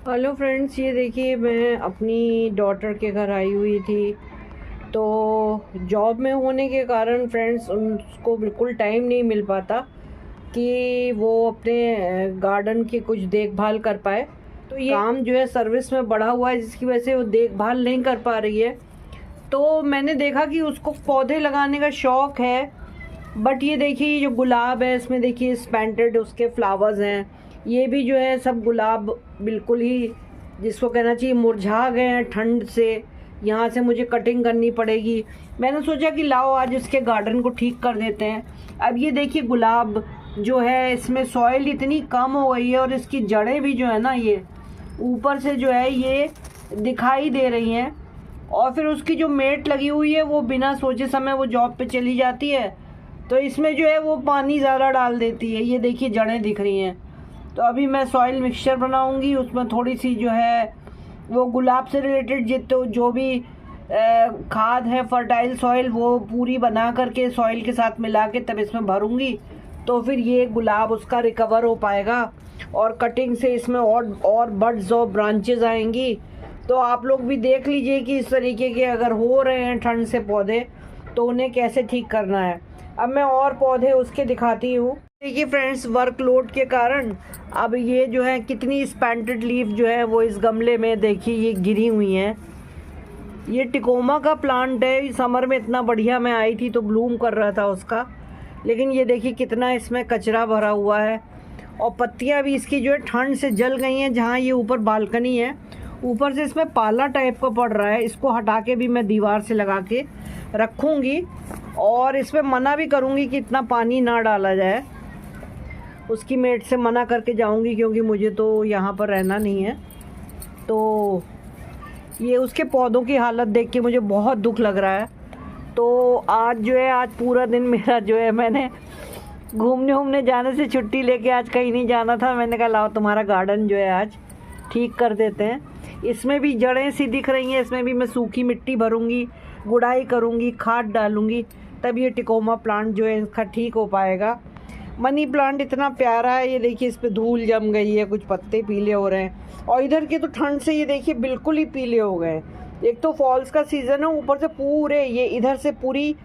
Hello friends, ये देखिए मैं अपनी डॉटर के घर आई हुई थी। तो जॉब में होने के कारण फ्रेंड्स उनको बिल्कुल टाइम नहीं मिल पाता कि वो अपने गार्डन की कुछ देखभाल कर पाए। तो ये काम जो है सर्विस में बढ़ा हुआ है, जिसकी वजह से वो देखभाल नहीं कर पा रही है। तो मैंने देखा कि उसको पौधे लगाने का शौक़ है, बट ये देखिए ये जो गुलाब है इसमें देखिए स्पेंटेड उसके फ्लावर्स हैं। ये भी जो है सब गुलाब बिल्कुल ही जिसको कहना चाहिए मुरझा गए हैं ठंड से। यहाँ से मुझे कटिंग करनी पड़ेगी। मैंने सोचा कि लाओ आज इसके गार्डन को ठीक कर देते हैं। अब ये देखिए गुलाब जो है इसमें सॉइल इतनी कम हो गई है और इसकी जड़ें भी जो है ना ये ऊपर से जो है ये दिखाई दे रही हैं। और फिर उसकी जो मेट लगी हुई है वो बिना सोचे समय वो जॉब पे चली जाती है, तो इसमें जो है वो पानी ज़्यादा डाल देती है। ये देखिए जड़ें दिख रही हैं। तो अभी मैं सॉइल मिक्सचर बनाऊंगी, उसमें थोड़ी सी जो है वो गुलाब से रिलेटेड जितने जो भी खाद है फर्टाइल सॉइल वो पूरी बना करके सॉइल के साथ मिला के तब इसमें भरूंगी। तो फिर ये गुलाब उसका रिकवर हो पाएगा और कटिंग से इसमें और बड्स और ब्रांचेज आएंगी। तो आप लोग भी देख लीजिए कि इस तरीके के अगर हो रहे हैं ठंड से पौधे तो उन्हें कैसे ठीक करना है। अब मैं और पौधे उसके दिखाती हूँ। देखिए फ्रेंड्स, वर्कलोड के कारण अब ये जो है कितनी स्पेंटेड लीफ जो है वो इस गमले में देखिए ये गिरी हुई हैं। ये टिकोमा का प्लांट है। समर में इतना बढ़िया मैं आई थी तो ब्लूम कर रहा था उसका, लेकिन ये देखिए कितना इसमें कचरा भरा हुआ है और पत्तियां भी इसकी जो है ठंड से जल गई हैं। जहाँ ये ऊपर बालकनी है ऊपर से इसमें पाला टाइप का पड़ रहा है, इसको हटा के भी मैं दीवार से लगा के रखूँगी और इसमें मना भी करूँगी कि इतना पानी ना डाला जाए। उसकी मेट से मना करके जाऊँगी क्योंकि मुझे तो यहाँ पर रहना नहीं है। तो ये उसके पौधों की हालत देख के मुझे बहुत दुख लग रहा है। तो आज जो है आज पूरा दिन मेरा जो है मैंने घूमने जाने से छुट्टी लेके आज कहीं नहीं जाना था। मैंने कहा लाओ तुम्हारा गार्डन जो है आज ठीक कर देते हैं। इसमें भी जड़ें सी दिख रही हैं, इसमें भी मैं सूखी मिट्टी भरूंगी, गुड़ाई करूंगी, खाद डालूंगी, तब ये टिकोमा प्लांट जो है इसका ठीक हो पाएगा। मनी प्लांट इतना प्यारा है। ये देखिए इस पर धूल जम गई है, कुछ पत्ते पीले हो रहे हैं और इधर के तो ठंड से ये देखिए बिल्कुल ही पीले हो गए। एक तो फॉल्स का सीज़न है, ऊपर से पूरे ये इधर से पूरी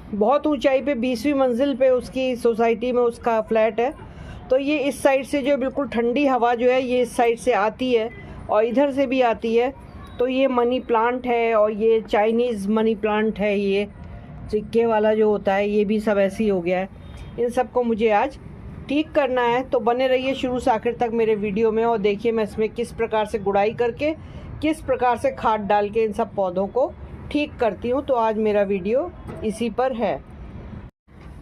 बहुत ऊंचाई पे 20वीं मंजिल पे उसकी सोसाइटी में उसका फ्लैट है। तो ये इस साइड से जो बिल्कुल ठंडी हवा जो है ये इस साइड से आती है और इधर से भी आती है। तो ये मनी प्लांट है और ये चाइनीज़ मनी प्लांट है, ये सिक्के वाला जो होता है ये भी सब ऐसे ही हो गया है। इन सब को मुझे आज ठीक करना है। तो बने रहिए शुरू से आखिर तक मेरे वीडियो में और देखिए मैं इसमें किस प्रकार से गुड़ाई करके किस प्रकार से खाद डाल के इन सब पौधों को ठीक करती हूँ। तो आज मेरा वीडियो इसी पर है।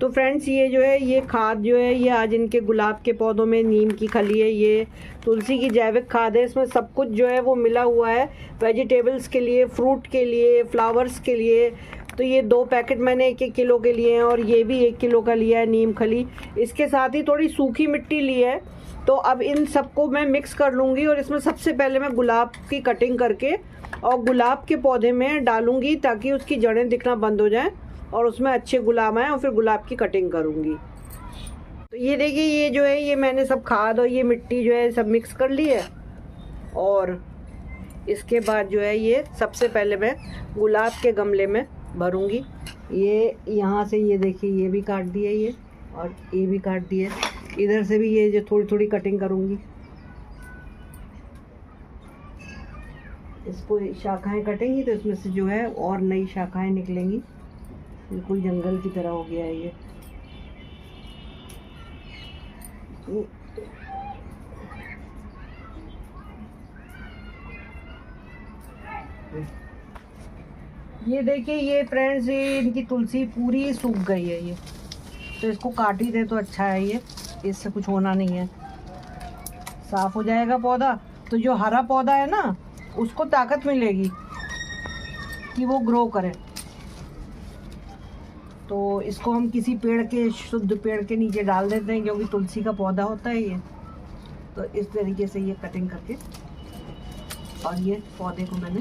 तो फ्रेंड्स ये जो है ये खाद जो है ये आज इनके गुलाब के पौधों में नीम की खली है, ये तुलसी की जैविक खाद है। इसमें सब कुछ जो है वो मिला हुआ है, वेजिटेबल्स के लिए, फ्रूट के लिए, फ्लावर्स के लिए। तो ये 2 पैकेट मैंने 1-1 किलो के लिए हैं और ये भी 1 किलो का लिया है नीम खली। इसके साथ ही थोड़ी सूखी मिट्टी ली है। तो अब इन सबको मैं मिक्स कर लूँगी और इसमें सबसे पहले मैं गुलाब की कटिंग करके और गुलाब के पौधे में डालूँगी ताकि उसकी जड़ें दिखना बंद हो जाएँ और उसमें अच्छे गुलाब आए और फिर गुलाब की कटिंग करूँगी। तो ये देखिए ये जो है ये मैंने सब खाद और ये मिट्टी जो है सब मिक्स कर ली है और इसके बाद जो है ये सबसे पहले मैं गुलाब के गमले में भरूँगी। ये यहाँ से ये देखिए ये भी काट दिया ये और ये भी काट दिया, इधर से भी ये जो थोड़ी थोड़ी कटिंग करूँगी। इसको शाखाएं कटेंगी तो इसमें से जो है और नई शाखाएं निकलेंगी। बिल्कुल जंगल की तरह हो गया है ये। ये देखिए ये फ्रेंड्स ये इनकी तुलसी पूरी सूख गई है ये, तो इसको काट ही दे तो अच्छा है। ये इससे कुछ होना नहीं है, साफ हो जाएगा पौधा। तो जो हरा पौधा है ना उसको ताकत मिलेगी कि वो ग्रो करे। तो इसको हम किसी पेड़ के शुद्ध पेड़ के नीचे डाल देते हैं क्योंकि तुलसी का पौधा होता है ये। तो इस तरीके से ये कटिंग करके और ये पौधे को मैंने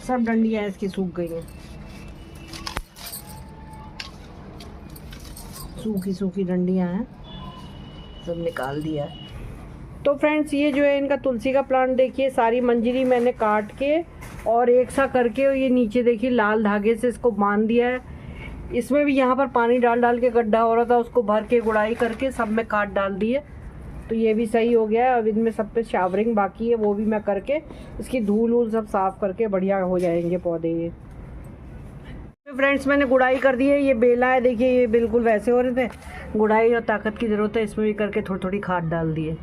सब डंडियाँ इसकी सूख गई हैं, सूखी सूखी डंडियाँ हैं। सब निकाल दिया है। तो फ्रेंड्स ये जो है इनका तुलसी का प्लांट देखिए, सारी मंजरी मैंने काट के और एक सा करके ये नीचे देखिए लाल धागे से इसको बांध दिया है। इसमें भी यहाँ पर पानी डाल डाल के गड्ढा हो रहा था, उसको भर के गुड़ाई करके सब में काट डाल दिए। तो ये भी सही हो गया है। अब इनमें सब पे शावरिंग बाकी है, वो भी मैं करके इसकी धूल वूल सब साफ़ करके बढ़िया हो जाएंगे पौधे ये। तो फ्रेंड्स मैंने गुड़ाई कर दी है। ये बेला है देखिए, ये बिल्कुल वैसे हो रहे थे। गुड़ाई और ताकत की ज़रूरत है, इसमें भी करके थोड़ी थोड़ी खाद डाल दी है।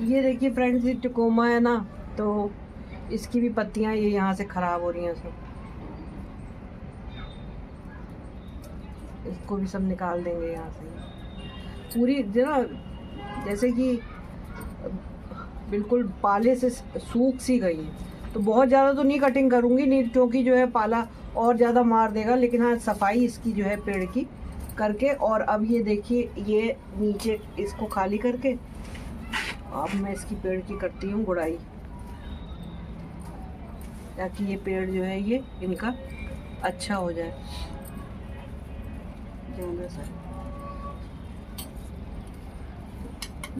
ये देखिए फ्रेंड्स, ये टिकोमा है ना, तो इसकी भी पत्तियां ये यहाँ से ख़राब हो रही हैं सब। इसको भी सब निकाल देंगे यहाँ से पूरी, जो ना जैसे कि बिल्कुल पाले से सूख सी गई है। तो बहुत ज़्यादा तो नहीं कटिंग करूँगी, नहीं, क्योंकि जो है पाला और ज़्यादा मार देगा। लेकिन हाँ, सफाई इसकी जो है पेड़ की करके, और अब ये देखिए ये नीचे इसको खाली करके अब मैं इसकी पेड़ की करती हूँ गुड़ाई, ताकि ये पेड़ जो है ये इनका अच्छा हो जाए ज़्यादा सा।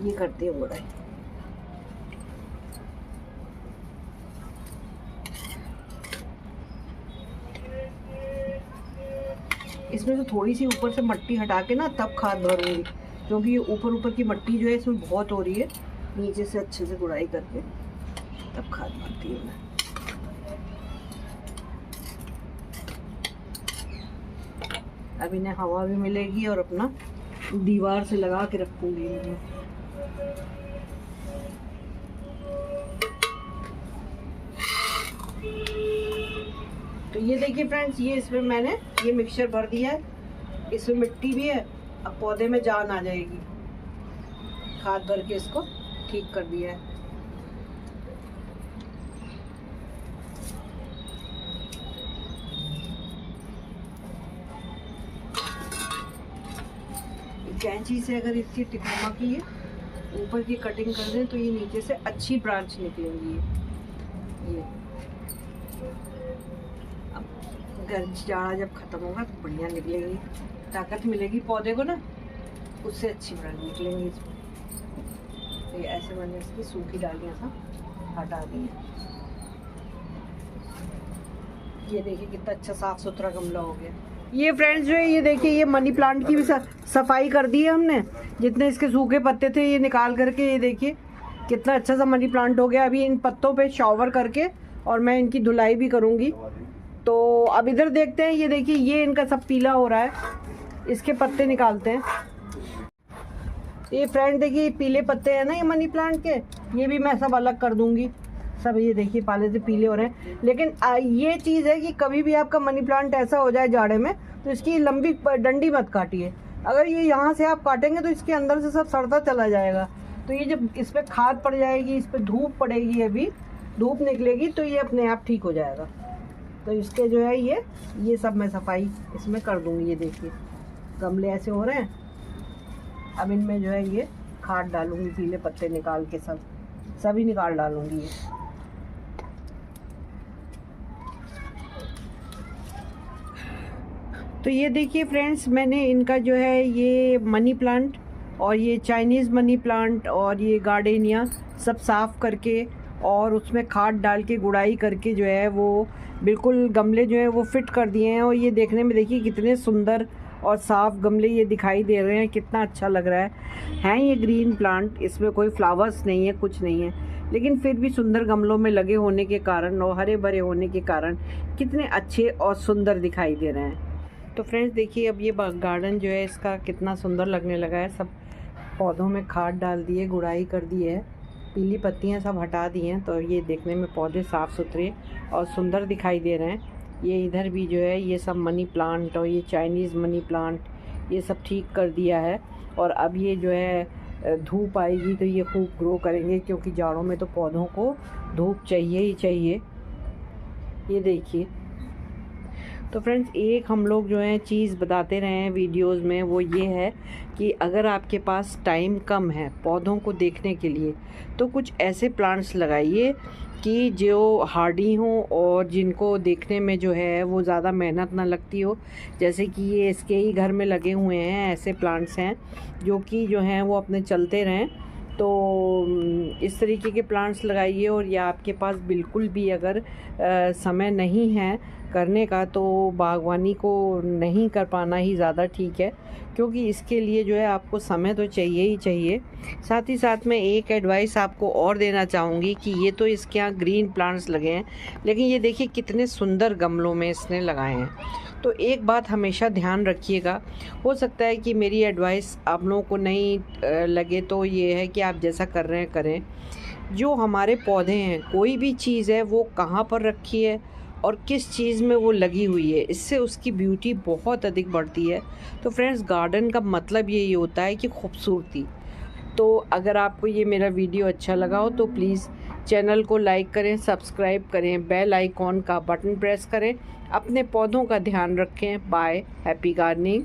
ये करती हूँ गुड़ाई। इसमें तो थोड़ी सी ऊपर से मिट्टी हटा के ना तब खाद भरूंगी, क्योंकि ये ऊपर ऊपर की मिट्टी जो है इसमें बहुत हो रही है। नीचे से अच्छे से गुड़ाई करके तब खाद भरती हूँ मैं। अब इन्हें हवा भी मिलेगी और अपना दीवार से लगा के रखूंगी इन्हें। तो ये देखिए फ्रेंड्स, ये इसमें मैंने ये मिक्सचर भर दिया है। इसमें मिट्टी भी है, अब पौधे में जान आ जाएगी। खाद भर के इसको ठीक कर दिया है। कैंची से अगर इसकी टिकोमा की है ऊपर की कटिंग कर दें तो ये नीचे से अच्छी ब्रांच निकलेंगी। ये अब गर्मी जाड़ा जब खत्म होगा तो बढ़िया निकलेगी, ताकत मिलेगी पौधे को ना, उससे अच्छी ब्रांच निकलेंगी इसमें। तो ये ऐसे मैंने इसकी सूखी डालियाँ सब हटा दी हैं। ये देखिए कितना अच्छा साफ सुथरा गमला हो गया। ये फ्रेंड्स जो है ये देखिए, ये मनी प्लांट की भी सफाई कर दी है हमने। जितने इसके सूखे पत्ते थे ये निकाल करके, ये देखिए कितना अच्छा सा मनी प्लांट हो गया। अभी इन पत्तों पे शावर करके और मैं इनकी धुलाई भी करूँगी। तो अब इधर देखते हैं, ये देखिए ये इनका सब पीला हो रहा है, इसके पत्ते निकालते हैं। ये फ्रेंड देखिए पीले पत्ते हैं ना ये मनी प्लांट के, ये भी मैं सब अलग कर दूँगी सब। ये देखिए पाले से पीले हो रहे हैं। लेकिन ये चीज़ है कि कभी भी आपका मनी प्लांट ऐसा हो जाए जाड़े में तो इसकी लंबी डंडी मत काटिए। अगर ये यहाँ से आप काटेंगे तो इसके अंदर से सब सड़ता चला जाएगा। तो ये जब इस पर खाद पड़ जाएगी, इस पर धूप पड़ेगी, अभी धूप निकलेगी तो ये अपने आप ठीक हो जाएगा। तो इसके जो है ये सब मैं सफाई इसमें कर दूँगी। ये देखिए गमले ऐसे हो रहे हैं। अब इनमें जो है ये खाद डालूँगी, पीले पत्ते निकाल के सभी निकाल डालूँगी ये। तो ये देखिए फ्रेंड्स, मैंने इनका जो है ये मनी प्लांट और ये चाइनीज़ मनी प्लांट और ये गार्डेनिया सब साफ़ करके और उसमें खाद डाल के गुड़ाई करके जो है वो बिल्कुल गमले जो है वो फिट कर दिए हैं। और ये देखने में देखिए कितने सुंदर और साफ़ गमले ये दिखाई दे रहे हैं, कितना अच्छा लग रहा है ये ग्रीन प्लांट। इसमें कोई फ्लावर्स नहीं है, कुछ नहीं है, लेकिन फिर भी सुंदर गमलों में लगे होने के कारण और हरे भरे होने के कारण कितने अच्छे और सुंदर दिखाई दे रहे हैं। तो फ्रेंड्स देखिए अब ये गार्डन जो है इसका कितना सुंदर लगने लगा है। सब पौधों में खाद डाल दिए, गुड़ाई कर दी है, पीली पत्तियां सब हटा दी हैं। तो ये देखने में पौधे साफ़ सुथरे और सुंदर दिखाई दे रहे हैं। ये इधर भी जो है ये सब मनी प्लांट और ये चाइनीज़ मनी प्लांट ये सब ठीक कर दिया है। और अब ये जो है धूप आएगी तो ये खूब ग्रो करेंगे, क्योंकि जाड़ों में तो पौधों को धूप चाहिए ही चाहिए। ये देखिए, तो फ्रेंड्स एक हम लोग जो है चीज़ बताते रहे हैं वीडियोस में, वो ये है कि अगर आपके पास टाइम कम है पौधों को देखने के लिए तो कुछ ऐसे प्लांट्स लगाइए कि जो हार्डी हों और जिनको देखने में जो है वो ज़्यादा मेहनत ना लगती हो। जैसे कि ये इसके ही घर में लगे हुए हैं, ऐसे प्लांट्स हैं जो कि जो हैं वो अपने चलते रहें। तो इस तरीके के प्लांट्स लगाइए। और या आपके पास बिल्कुल भी अगर समय नहीं है करने का तो बागवानी को नहीं कर पाना ही ज़्यादा ठीक है, क्योंकि इसके लिए जो है आपको समय तो चाहिए ही चाहिए। साथ ही साथ मैं एक एडवाइस आपको और देना चाहूँगी कि ये तो इसके यहाँ ग्रीन प्लांट्स लगे हैं, लेकिन ये देखिए कितने सुंदर गमलों में इसने लगाए हैं। तो एक बात हमेशा ध्यान रखिएगा, हो सकता है कि मेरी एडवाइस आप लोगों को नहीं लगे, तो ये है कि आप जैसा कर रहे हैं करें। जो हमारे पौधे हैं, कोई भी चीज़ है वो कहाँ पर रखी है और किस चीज़ में वो लगी हुई है, इससे उसकी ब्यूटी बहुत अधिक बढ़ती है। तो फ्रेंड्स गार्डन का मतलब यही होता है कि खूबसूरती। तो अगर आपको ये मेरा वीडियो अच्छा लगा हो तो प्लीज़ चैनल को लाइक करें, सब्सक्राइब करें, बेल आइकॉन का बटन प्रेस करें, अपने पौधों का ध्यान रखें। Bye, happy gardening.